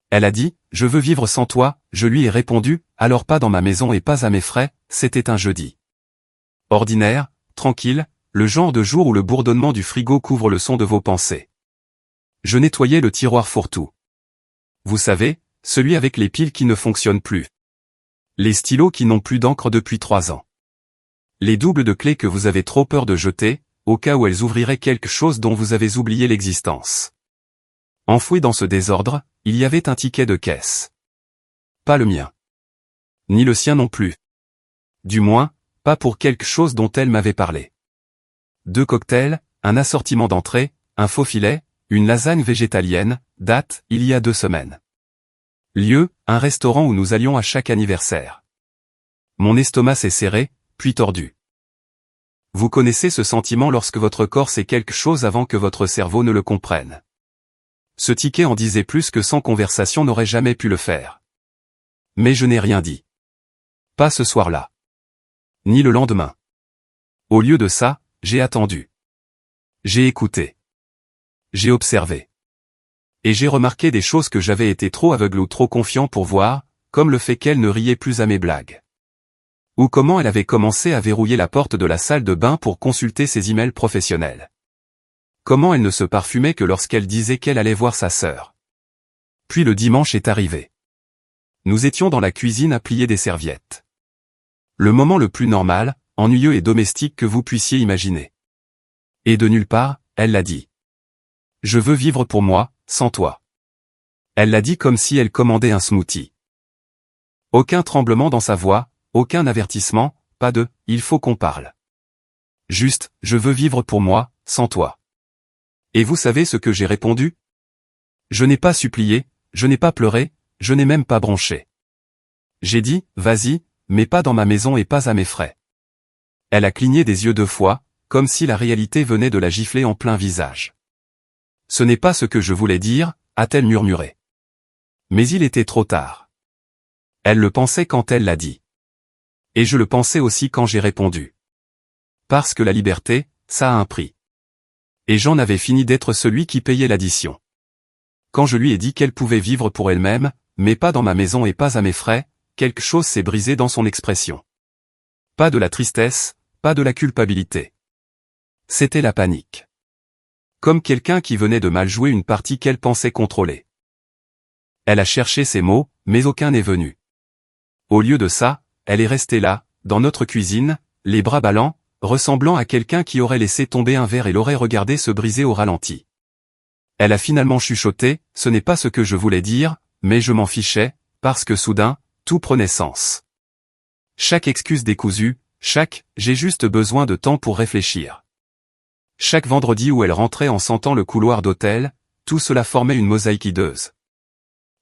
Elle a dit, je veux vivre sans toi, je lui ai répondu, alors pas dans ma maison et pas à mes frais, c'était un jeudi. Ordinaire, tranquille, le genre de jour où le bourdonnement du frigo couvre le son de vos pensées. Je nettoyais le tiroir fourre-tout. Vous savez, celui avec les piles qui ne fonctionnent plus. Les stylos qui n'ont plus d'encre depuis 3 ans. Les doubles de clés que vous avez trop peur de jeter, au cas où elles ouvriraient quelque chose dont vous avez oublié l'existence. Enfoui dans ce désordre, il y avait un ticket de caisse. Pas le mien. Ni le sien non plus. Du moins, pas pour quelque chose dont elle m'avait parlé. 2 cocktails, un assortiment d'entrées, un faux filet, une lasagne végétalienne, date, il y a 2 semaines. Lieu, un restaurant où nous allions à chaque anniversaire. Mon estomac s'est serré, puis tordu. Vous connaissez ce sentiment lorsque votre corps sait quelque chose avant que votre cerveau ne le comprenne. Ce ticket en disait plus que 100 conversations n'auraient jamais pu le faire. Mais je n'ai rien dit. Pas ce soir-là. Ni le lendemain. Au lieu de ça, j'ai attendu. J'ai écouté. J'ai observé. Et j'ai remarqué des choses que j'avais été trop aveugle ou trop confiant pour voir, comme le fait qu'elle ne riait plus à mes blagues. Ou comment elle avait commencé à verrouiller la porte de la salle de bain pour consulter ses emails professionnels. Comment elle ne se parfumait que lorsqu'elle disait qu'elle allait voir sa sœur. Puis le dimanche est arrivé. Nous étions dans la cuisine à plier des serviettes. Le moment le plus normal, ennuyeux et domestique que vous puissiez imaginer. Et de nulle part, elle l'a dit. Je veux vivre pour moi, sans toi. Elle l'a dit comme si elle commandait un smoothie. Aucun tremblement dans sa voix, aucun avertissement, pas de « il faut qu'on parle ». Juste « je veux vivre pour moi, sans toi ». Et vous savez ce que j'ai répondu? Je n'ai pas supplié, je n'ai pas pleuré, je n'ai même pas bronché. J'ai dit « vas-y, mais pas dans ma maison et pas à mes frais ». Elle a cligné des yeux 2 fois, comme si la réalité venait de la gifler en plein visage. Ce n'est pas ce que je voulais dire, a-t-elle murmuré. Mais il était trop tard. Elle le pensait quand elle l'a dit. Et je le pensais aussi quand j'ai répondu. Parce que la liberté, ça a un prix. Et j'en avais fini d'être celui qui payait l'addition. Quand je lui ai dit qu'elle pouvait vivre pour elle-même, mais pas dans ma maison et pas à mes frais, quelque chose s'est brisé dans son expression. Pas de la tristesse, pas de la culpabilité. C'était la panique. Comme quelqu'un qui venait de mal jouer une partie qu'elle pensait contrôler. Elle a cherché ses mots, mais aucun n'est venu. Au lieu de ça, elle est restée là, dans notre cuisine, les bras ballants, ressemblant à quelqu'un qui aurait laissé tomber un verre et l'aurait regardé se briser au ralenti. Elle a finalement chuchoté, ce n'est pas ce que je voulais dire, mais je m'en fichais, parce que soudain, tout prenait sens. Chaque excuse décousue, j'ai juste besoin de temps pour réfléchir. Chaque vendredi où elle rentrait en sentant le couloir d'hôtel, tout cela formait une mosaïque hideuse.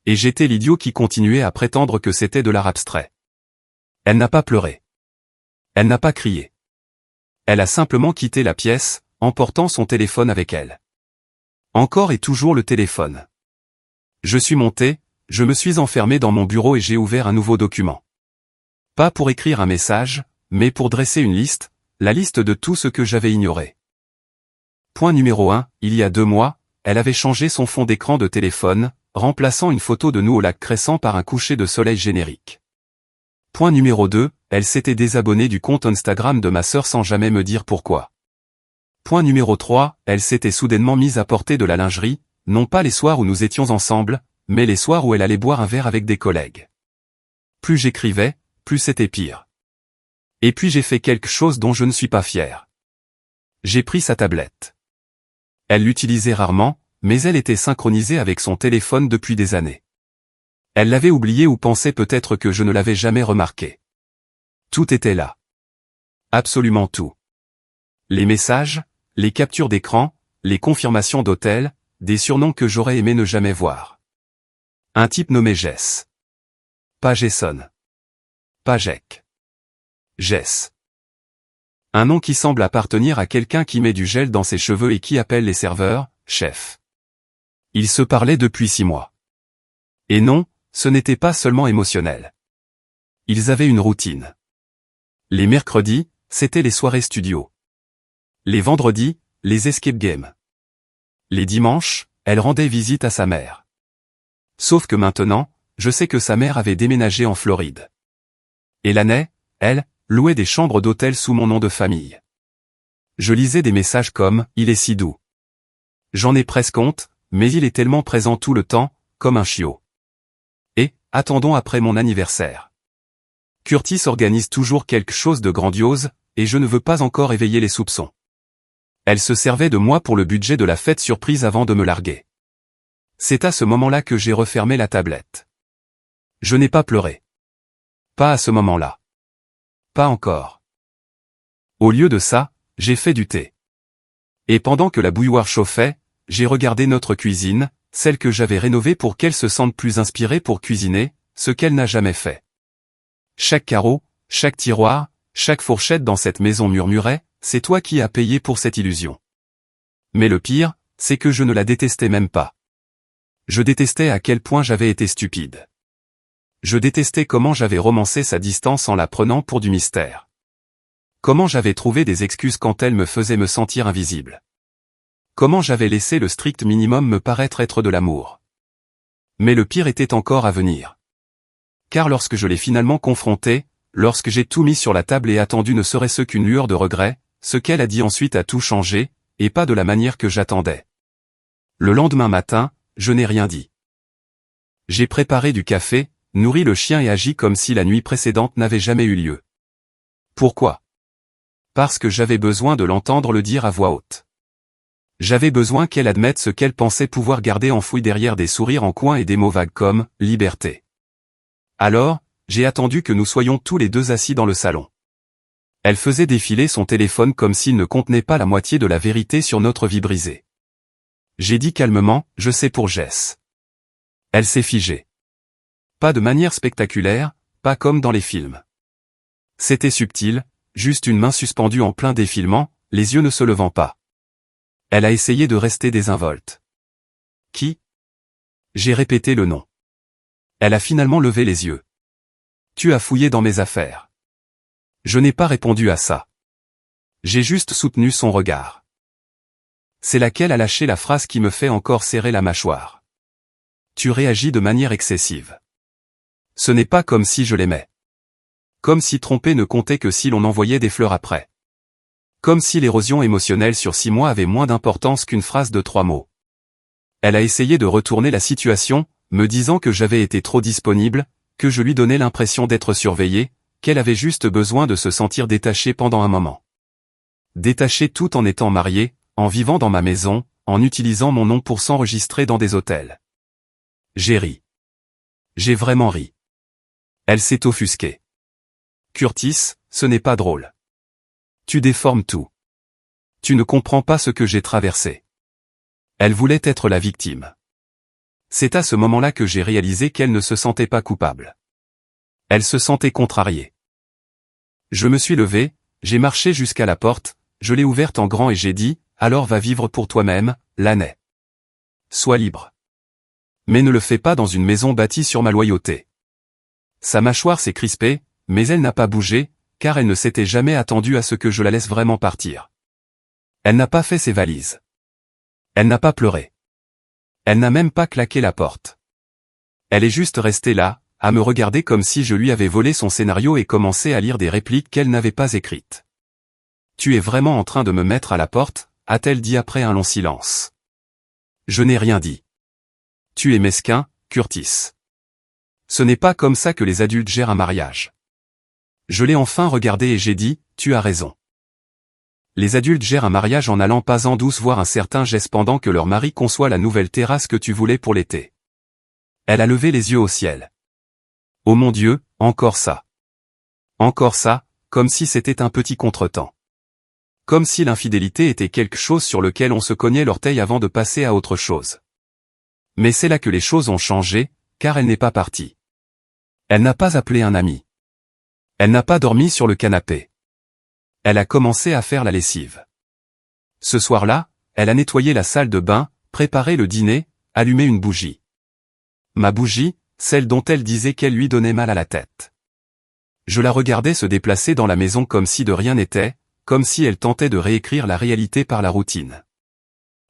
Et j'étais l'idiot qui continuait à prétendre que c'était de l'art abstrait. Elle n'a pas pleuré. Elle n'a pas crié. Elle a simplement quitté la pièce, emportant son téléphone avec elle. Encore et toujours le téléphone. Je suis monté, je me suis enfermé dans mon bureau et j'ai ouvert un nouveau document. Pas pour écrire un message, mais pour dresser une liste, la liste de tout ce que j'avais ignoré. Point numéro 1, il y a 2 mois, elle avait changé son fond d'écran de téléphone, remplaçant une photo de nous au lac Crescent par un coucher de soleil générique. Point numéro 2, elle s'était désabonnée du compte Instagram de ma sœur sans jamais me dire pourquoi. Point numéro 3, elle s'était soudainement mise à porter de la lingerie, non pas les soirs où nous étions ensemble, mais les soirs où elle allait boire un verre avec des collègues. Plus j'écrivais, plus c'était pire. Et puis j'ai fait quelque chose dont je ne suis pas fier. J'ai pris sa tablette. Elle l'utilisait rarement, mais elle était synchronisée avec son téléphone depuis des années. Elle l'avait oublié ou pensait peut-être que je ne l'avais jamais remarqué. Tout était là. Absolument tout. Les messages, les captures d'écran, les confirmations d'hôtel, des surnoms que j'aurais aimé ne jamais voir. Un type nommé Jess. Pas Jason. Pas Jack. Jess. Un nom qui semble appartenir à quelqu'un qui met du gel dans ses cheveux et qui appelle les serveurs, chef. Ils se parlaient depuis 6 mois. Et non, ce n'était pas seulement émotionnel. Ils avaient une routine. Les mercredis, c'était les soirées studio. Les vendredis, les escape games. Les dimanches, elle rendait visite à sa mère. Sauf que maintenant, je sais que sa mère avait déménagé en Floride. Et l'année, elle, louait des chambres d'hôtel sous mon nom de famille. Je lisais des messages comme « Il est si doux ». J'en ai presque honte, mais il est tellement présent tout le temps, comme un chiot. Et, attendons après mon anniversaire. Curtis organise toujours quelque chose de grandiose, et je ne veux pas encore éveiller les soupçons. Elle se servait de moi pour le budget de la fête surprise avant de me larguer. C'est à ce moment-là que j'ai refermé la tablette. Je n'ai pas pleuré. Pas à ce moment-là. Pas encore. Au lieu de ça, j'ai fait du thé. Et pendant que la bouilloire chauffait, j'ai regardé notre cuisine, celle que j'avais rénovée pour qu'elle se sente plus inspirée pour cuisiner, ce qu'elle n'a jamais fait. Chaque carreau, chaque tiroir, chaque fourchette dans cette maison murmurait, c'est toi qui as payé pour cette illusion. Mais le pire, c'est que je ne la détestais même pas. Je détestais à quel point j'avais été stupide. Je détestais comment j'avais romancé sa distance en la prenant pour du mystère. Comment j'avais trouvé des excuses quand elle me faisait me sentir invisible. Comment j'avais laissé le strict minimum me paraître être de l'amour. Mais le pire était encore à venir. Car lorsque je l'ai finalement confrontée, lorsque j'ai tout mis sur la table et attendu ne serait-ce qu'une lueur de regret, ce qu'elle a dit ensuite a tout changé, et pas de la manière que j'attendais. Le lendemain matin, je n'ai rien dit. J'ai préparé du café, nourri le chien et agi comme si la nuit précédente n'avait jamais eu lieu. Pourquoi? Parce que j'avais besoin de l'entendre le dire à voix haute. J'avais besoin qu'elle admette ce qu'elle pensait pouvoir garder enfoui derrière des sourires en coin et des mots vagues comme « liberté ». Alors, j'ai attendu que nous soyons tous les deux assis dans le salon. Elle faisait défiler son téléphone comme s'il ne contenait pas la moitié de la vérité sur notre vie brisée. J'ai dit calmement, je sais pour Jess. Elle s'est figée. Pas de manière spectaculaire, pas comme dans les films. C'était subtil, juste une main suspendue en plein défilement, les yeux ne se levant pas. Elle a essayé de rester désinvolte. Qui? J'ai répété le nom. Elle a finalement levé les yeux. Tu as fouillé dans mes affaires. Je n'ai pas répondu à ça. J'ai juste soutenu son regard. C'est laquelle a lâché la phrase qui me fait encore serrer la mâchoire. Tu réagis de manière excessive. Ce n'est pas comme si je l'aimais. Comme si tromper ne comptait que si l'on envoyait des fleurs après. Comme si l'érosion émotionnelle sur 6 mois avait moins d'importance qu'une phrase de 3 mots. Elle a essayé de retourner la situation, me disant que j'avais été trop disponible, que je lui donnais l'impression d'être surveillé, qu'elle avait juste besoin de se sentir détachée pendant un moment. Détachée tout en étant mariée, en vivant dans ma maison, en utilisant mon nom pour s'enregistrer dans des hôtels. J'ai ri. J'ai vraiment ri. Elle s'est offusquée. Curtis, ce n'est pas drôle. Tu déformes tout. Tu ne comprends pas ce que j'ai traversé. Elle voulait être la victime. C'est à ce moment-là que j'ai réalisé qu'elle ne se sentait pas coupable. Elle se sentait contrariée. Je me suis levé, j'ai marché jusqu'à la porte, je l'ai ouverte en grand et j'ai dit, alors va vivre pour toi-même, Laney. Sois libre. Mais ne le fais pas dans une maison bâtie sur ma loyauté. Sa mâchoire s'est crispée, mais elle n'a pas bougé, car elle ne s'était jamais attendue à ce que je la laisse vraiment partir. Elle n'a pas fait ses valises. Elle n'a pas pleuré. Elle n'a même pas claqué la porte. Elle est juste restée là, à me regarder comme si je lui avais volé son scénario et commencé à lire des répliques qu'elle n'avait pas écrites. Tu es vraiment en train de me mettre à la porte, a-t-elle dit après un long silence. Je n'ai rien dit. Tu es mesquin, Curtis. Ce n'est pas comme ça que les adultes gèrent un mariage. Je l'ai enfin regardé et j'ai dit, tu as raison. Les adultes gèrent un mariage en allant pas en douce voir un certain geste pendant que leur mari conçoit la nouvelle terrasse que tu voulais pour l'été. Elle a levé les yeux au ciel. Oh mon Dieu, encore ça. Encore ça, comme si c'était un petit contretemps. Comme si l'infidélité était quelque chose sur lequel on se cognait l'orteil avant de passer à autre chose. Mais c'est là que les choses ont changé, car elle n'est pas partie. Elle n'a pas appelé un ami. Elle n'a pas dormi sur le canapé. Elle a commencé à faire la lessive. Ce soir-là, elle a nettoyé la salle de bain, préparé le dîner, allumé une bougie. Ma bougie, celle dont elle disait qu'elle lui donnait mal à la tête. Je la regardais se déplacer dans la maison comme si de rien n'était, comme si elle tentait de réécrire la réalité par la routine.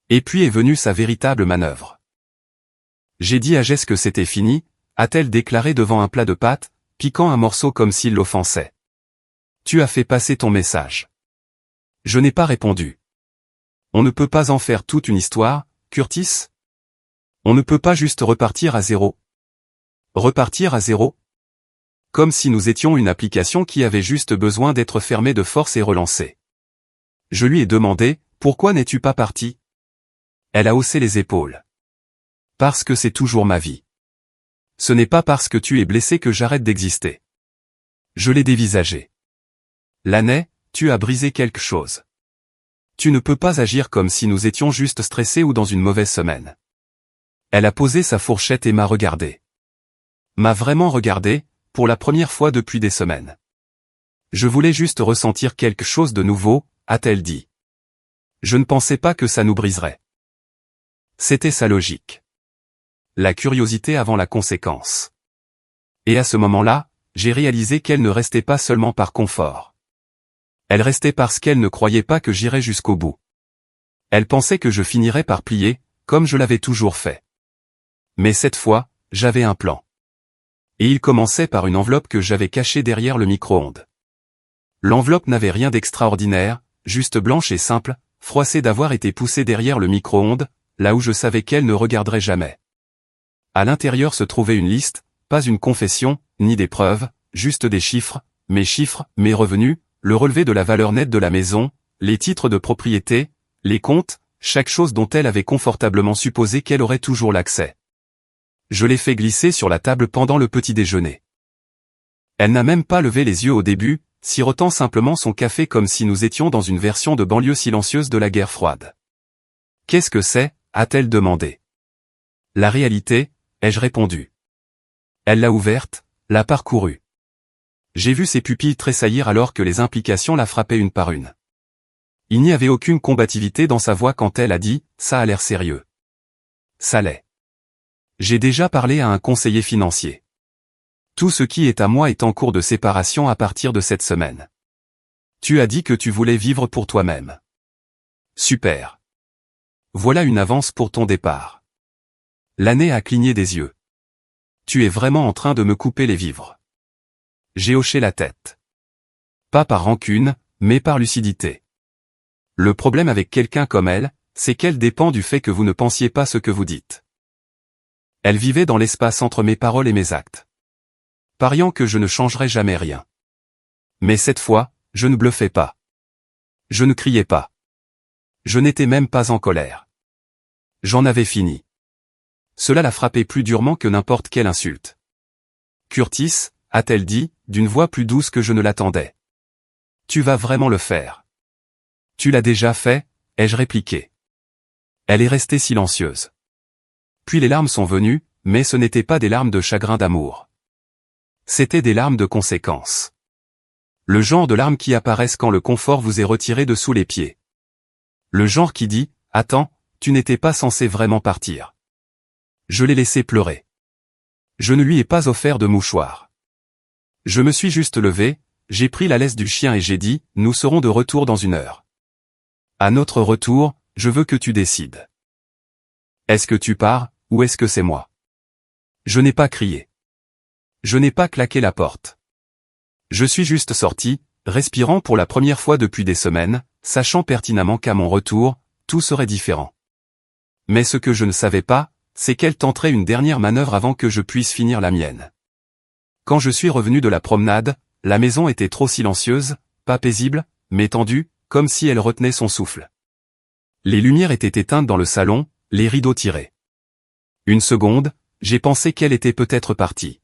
Et puis est venue sa véritable manœuvre. J'ai dit à Jess que c'était fini, a-t-elle déclaré devant un plat de pâtes, piquant un morceau comme s'il l'offensait. Tu as fait passer ton message. Je n'ai pas répondu. On ne peut pas en faire toute une histoire, Curtis? On ne peut pas juste repartir à zéro. Repartir à zéro? Comme si nous étions une application qui avait juste besoin d'être fermée de force et relancée. Je lui ai demandé, pourquoi n'es-tu pas parti? Elle a haussé les épaules. Parce que c'est toujours ma vie. Ce n'est pas parce que tu es blessé que j'arrête d'exister. Je l'ai dévisagé. Laney, tu as brisé quelque chose. Tu ne peux pas agir comme si nous étions juste stressés ou dans une mauvaise semaine. Elle a posé sa fourchette et m'a regardé. M'a vraiment regardé, pour la première fois depuis des semaines. Je voulais juste ressentir quelque chose de nouveau, a-t-elle dit. Je ne pensais pas que ça nous briserait. C'était sa logique. La curiosité avant la conséquence. Et à ce moment-là, j'ai réalisé qu'elle ne restait pas seulement par confort. Elle restait parce qu'elle ne croyait pas que j'irais jusqu'au bout. Elle pensait que je finirais par plier, comme je l'avais toujours fait. Mais cette fois, j'avais un plan. Et il commençait par une enveloppe que j'avais cachée derrière le micro-ondes. L'enveloppe n'avait rien d'extraordinaire, juste blanche et simple, froissée d'avoir été poussée derrière le micro-ondes, là où je savais qu'elle ne regarderait jamais. À l'intérieur se trouvait une liste, pas une confession, ni des preuves, juste des chiffres, mes revenus, le relevé de la valeur nette de la maison, les titres de propriété, les comptes, chaque chose dont elle avait confortablement supposé qu'elle aurait toujours l'accès. Je l'ai fait glisser sur la table pendant le petit déjeuner. Elle n'a même pas levé les yeux au début, sirotant simplement son café comme si nous étions dans une version de banlieue silencieuse de la guerre froide. « Qu'est-ce que c'est » a-t-elle demandé. « La réalité » ai-je répondu. Elle l'a ouverte, l'a parcourue. J'ai vu ses pupilles tressaillir alors que les implications la frappaient une par une. Il n'y avait aucune combativité dans sa voix quand elle a dit « ça a l'air sérieux ». Ça l'est. J'ai déjà parlé à un conseiller financier. Tout ce qui est à moi est en cours de séparation à partir de cette semaine. Tu as dit que tu voulais vivre pour toi-même. Super. Voilà une avance pour ton départ. Laney a cligné des yeux. Tu es vraiment en train de me couper les vivres. J'ai hoché la tête. Pas par rancune, mais par lucidité. Le problème avec quelqu'un comme elle, c'est qu'elle dépend du fait que vous ne pensiez pas ce que vous dites. Elle vivait dans l'espace entre mes paroles et mes actes. Pariant que je ne changerais jamais rien. Mais cette fois, je ne bluffais pas. Je ne criais pas. Je n'étais même pas en colère. J'en avais fini. Cela la frappait plus durement que n'importe quelle insulte. Curtis, a-t-elle dit, d'une voix plus douce que je ne l'attendais. Tu vas vraiment le faire. Tu l'as déjà fait, ai-je répliqué. Elle est restée silencieuse. Puis les larmes sont venues, mais ce n'étaient pas des larmes de chagrin d'amour. C'étaient des larmes de conséquence. Le genre de larmes qui apparaissent quand le confort vous est retiré de sous les pieds. Le genre qui dit, attends, tu n'étais pas censé vraiment partir. Je l'ai laissé pleurer. Je ne lui ai pas offert de mouchoir. Je me suis juste levé, j'ai pris la laisse du chien et j'ai dit, nous serons de retour dans 1 heure. À notre retour, je veux que tu décides. Est-ce que tu pars, ou est-ce que c'est moi? Je n'ai pas crié. Je n'ai pas claqué la porte. Je suis juste sorti, respirant pour la première fois depuis des semaines, sachant pertinemment qu'à mon retour, tout serait différent. Mais ce que je ne savais pas, c'est qu'elle tenterait une dernière manœuvre avant que je puisse finir la mienne. Quand je suis revenu de la promenade, la maison était trop silencieuse, pas paisible, mais tendue, comme si elle retenait son souffle. Les lumières étaient éteintes dans le salon, les rideaux tirés. Une seconde, j'ai pensé qu'elle était peut-être partie.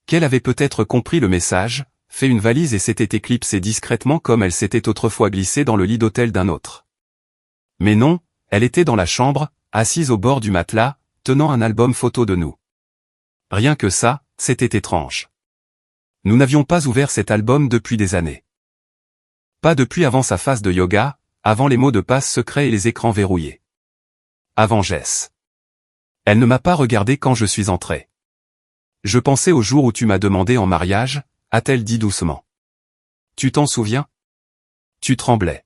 Qu'elle avait peut-être compris le message, fait une valise et s'était éclipsée discrètement comme elle s'était autrefois glissée dans le lit d'hôtel d'un autre. Mais non, elle était dans la chambre, assise au bord du matelas, tenant un album photo de nous. Rien que ça, c'était étrange. Nous n'avions pas ouvert cet album depuis des années. Pas depuis avant sa phase de yoga, avant les mots de passe secrets et les écrans verrouillés. Avant Jess. Elle ne m'a pas regardé quand je suis entré. Je pensais au jour où tu m'as demandé en mariage, a-t-elle dit doucement. Tu t'en souviens? Tu tremblais.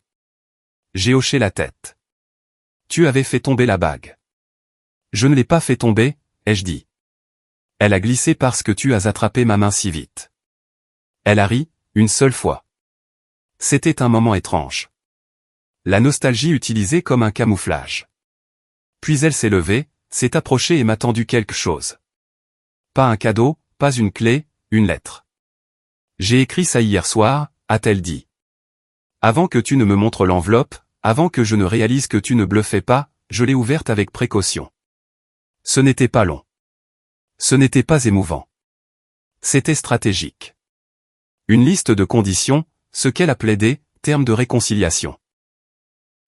J'ai hoché la tête. Tu avais fait tomber la bague. Je ne l'ai pas fait tomber, ai-je dit. Elle a glissé parce que tu as attrapé ma main si vite. Elle a ri, une seule fois. C'était un moment étrange. La nostalgie utilisée comme un camouflage. Puis elle s'est levée, s'est approchée et m'a tendu quelque chose. Pas un cadeau, pas une clé, une lettre. J'ai écrit ça hier soir, a-t-elle dit. Avant que tu ne me montres l'enveloppe, avant que je ne réalise que tu ne bluffais pas, je l'ai ouverte avec précaution. Ce n'était pas long. Ce n'était pas émouvant. C'était stratégique. Une liste de conditions, ce qu'elle appelait des termes de réconciliation.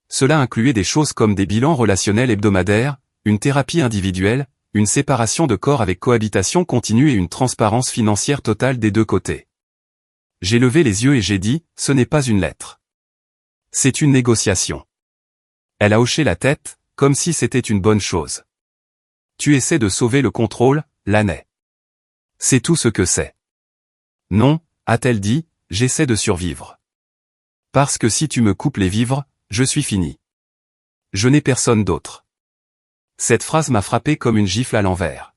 Cela incluait des choses comme des bilans relationnels hebdomadaires, une thérapie individuelle, une séparation de corps avec cohabitation continue et une transparence financière totale des deux côtés. J'ai levé les yeux et j'ai dit, ce n'est pas une lettre. C'est une négociation. Elle a hoché la tête, comme si c'était une bonne chose. Tu essaies de sauver le contrôle, Laney. C'est tout ce que c'est. Non, a-t-elle dit, j'essaie de survivre. Parce que si tu me coupes les vivres, je suis fini. Je n'ai personne d'autre. Cette phrase m'a frappé comme une gifle à l'envers.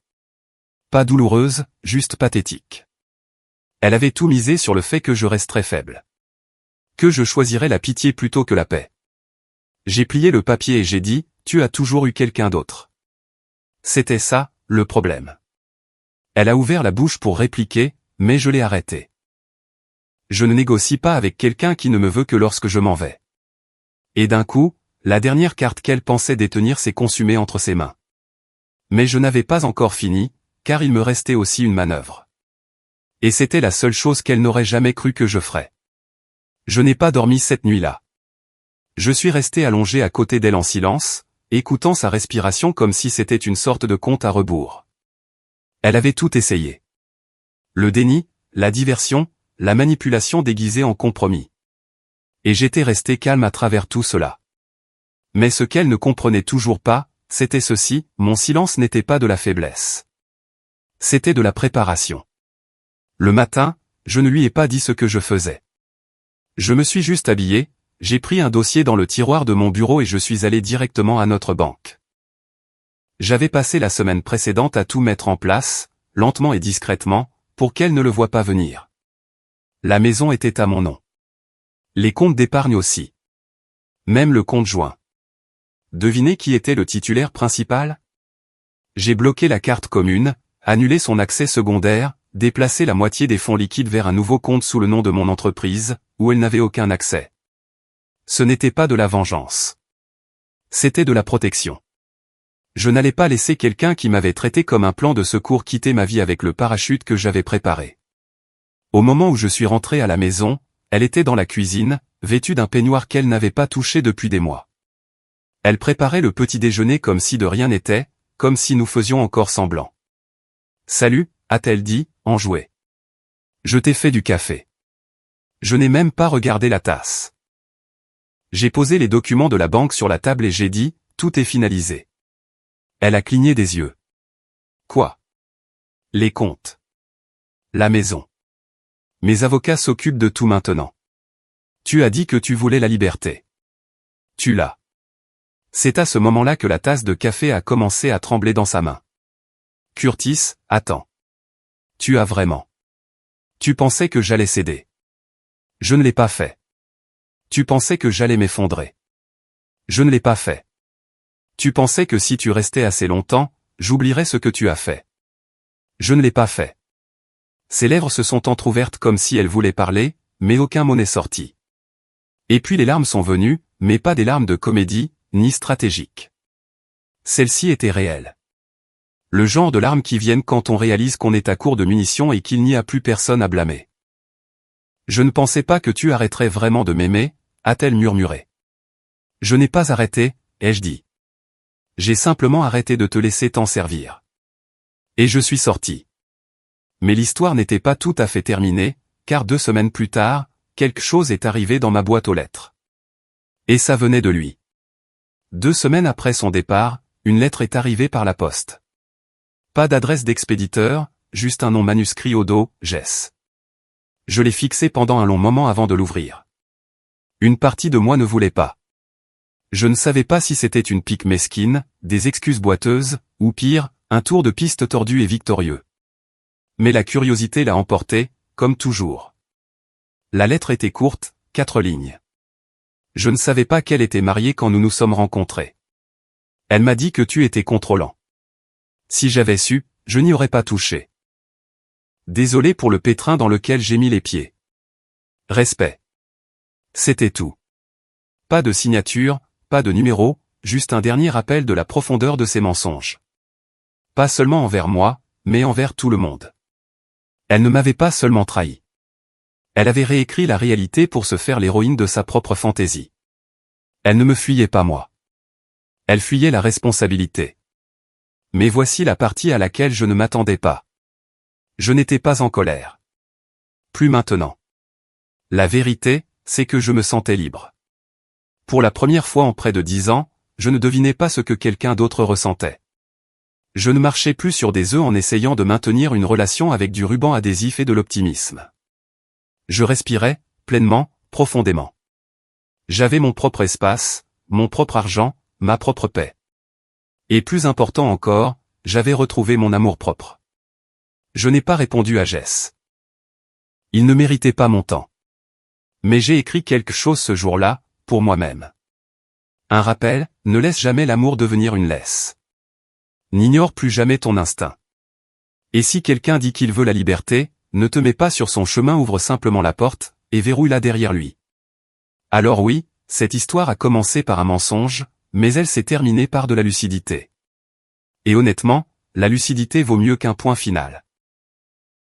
Pas douloureuse, juste pathétique. Elle avait tout misé sur le fait que je resterais faible. Que je choisirais la pitié plutôt que la paix. J'ai plié le papier et j'ai dit, tu as toujours eu quelqu'un d'autre. C'était ça, le problème. Elle a ouvert la bouche pour répliquer, mais je l'ai arrêtée. Je ne négocie pas avec quelqu'un qui ne me veut que lorsque je m'en vais. Et d'un coup, la dernière carte qu'elle pensait détenir s'est consumée entre ses mains. Mais je n'avais pas encore fini, car il me restait aussi une manœuvre. Et c'était la seule chose qu'elle n'aurait jamais cru que je ferais. Je n'ai pas dormi cette nuit-là. Je suis resté allongé à côté d'elle en silence, écoutant sa respiration comme si c'était une sorte de compte à rebours. Elle avait tout essayé. Le déni, la diversion, la manipulation déguisée en compromis. Et j'étais resté calme à travers tout cela. Mais ce qu'elle ne comprenait toujours pas, c'était ceci, mon silence n'était pas de la faiblesse. C'était de la préparation. Le matin, je ne lui ai pas dit ce que je faisais. Je me suis juste habillé, j'ai pris un dossier dans le tiroir de mon bureau et je suis allé directement à notre banque. J'avais passé la semaine précédente à tout mettre en place, lentement et discrètement, pour qu'elle ne le voie pas venir. La maison était à mon nom. Les comptes d'épargne aussi. Même le compte joint. Devinez qui était le titulaire principal? J'ai bloqué la carte commune, annulé son accès secondaire, déplacé la moitié des fonds liquides vers un nouveau compte sous le nom de mon entreprise, où elle n'avait aucun accès. Ce n'était pas de la vengeance. C'était de la protection. Je n'allais pas laisser quelqu'un qui m'avait traité comme un plan de secours quitter ma vie avec le parachute que j'avais préparé. Au moment où je suis rentré à la maison, elle était dans la cuisine, vêtue d'un peignoir qu'elle n'avait pas touché depuis des mois. Elle préparait le petit déjeuner comme si de rien n'était, comme si nous faisions encore semblant. « Salut », a-t-elle dit, enjouée. « Je t'ai fait du café. » Je n'ai même pas regardé la tasse. J'ai posé les documents de la banque sur la table et j'ai dit, tout est finalisé. Elle a cligné des yeux. Quoi? Les comptes. La maison. Mes avocats s'occupent de tout maintenant. Tu as dit que tu voulais la liberté. Tu l'as. C'est à ce moment-là que la tasse de café a commencé à trembler dans sa main. Curtis, attends. Tu as vraiment. Tu pensais que j'allais céder. Je ne l'ai pas fait. Tu pensais que j'allais m'effondrer. Je ne l'ai pas fait. Tu pensais que si tu restais assez longtemps, j'oublierais ce que tu as fait. Je ne l'ai pas fait. Ses lèvres se sont entr'ouvertes comme si elle voulait parler, mais aucun mot n'est sorti. Et puis les larmes sont venues, mais pas des larmes de comédie, ni stratégiques. Celles-ci étaient réelles. Le genre de larmes qui viennent quand on réalise qu'on est à court de munitions et qu'il n'y a plus personne à blâmer. Je ne pensais pas que tu arrêterais vraiment de m'aimer, a-t-elle murmuré. Je n'ai pas arrêté, ai-je dit. J'ai simplement arrêté de te laisser t'en servir. Et je suis sorti. Mais l'histoire n'était pas tout à fait terminée, car 2 semaines plus tard, quelque chose est arrivé dans ma boîte aux lettres. Et ça venait de lui. 2 semaines après son départ, une lettre est arrivée par la poste. Pas d'adresse d'expéditeur, juste un nom manuscrit au dos, Jess. Je l'ai fixé pendant un long moment avant de l'ouvrir. Une partie de moi ne voulait pas. Je ne savais pas si c'était une pique mesquine, des excuses boiteuses, ou pire, Un tour de piste tordu et victorieux. Mais la curiosité l'a emporté, comme toujours. La lettre était courte, 4 lignes. Je ne savais pas qu'elle était mariée quand nous nous sommes rencontrés. Elle m'a dit que tu étais contrôlant. Si j'avais su, je n'y aurais pas touché. Désolé pour le pétrin dans lequel j'ai mis les pieds. Respect. C'était tout. Pas de signature, pas de numéro, juste un dernier rappel de la profondeur de ses mensonges. Pas seulement envers moi, mais envers tout le monde. Elle ne m'avait pas seulement trahi. Elle avait réécrit la réalité pour se faire l'héroïne de sa propre fantaisie. Elle ne me fuyait pas moi. Elle fuyait la responsabilité. Mais voici la partie à laquelle je ne m'attendais pas. Je n'étais pas en colère. Plus maintenant. La vérité, c'est que je me sentais libre. Pour la première fois en près de 10 ans, je ne devinais pas ce que quelqu'un d'autre ressentait. Je ne marchais plus sur des œufs en essayant de maintenir une relation avec du ruban adhésif et de l'optimisme. Je respirais, pleinement, profondément. J'avais mon propre espace, mon propre argent, ma propre paix. Et plus important encore, j'avais retrouvé mon amour-propre. Je n'ai pas répondu à Jess. Il ne méritait pas mon temps. Mais j'ai écrit quelque chose ce jour-là, pour moi-même. Un rappel, ne laisse jamais l'amour devenir une laisse. N'ignore plus jamais ton instinct. Et si quelqu'un dit qu'il veut la liberté, ne te mets pas sur son chemin, ouvre simplement la porte, et verrouille-la derrière lui. Alors oui, cette histoire a commencé par un mensonge, mais elle s'est terminée par de la lucidité. Et honnêtement, la lucidité vaut mieux qu'un point final.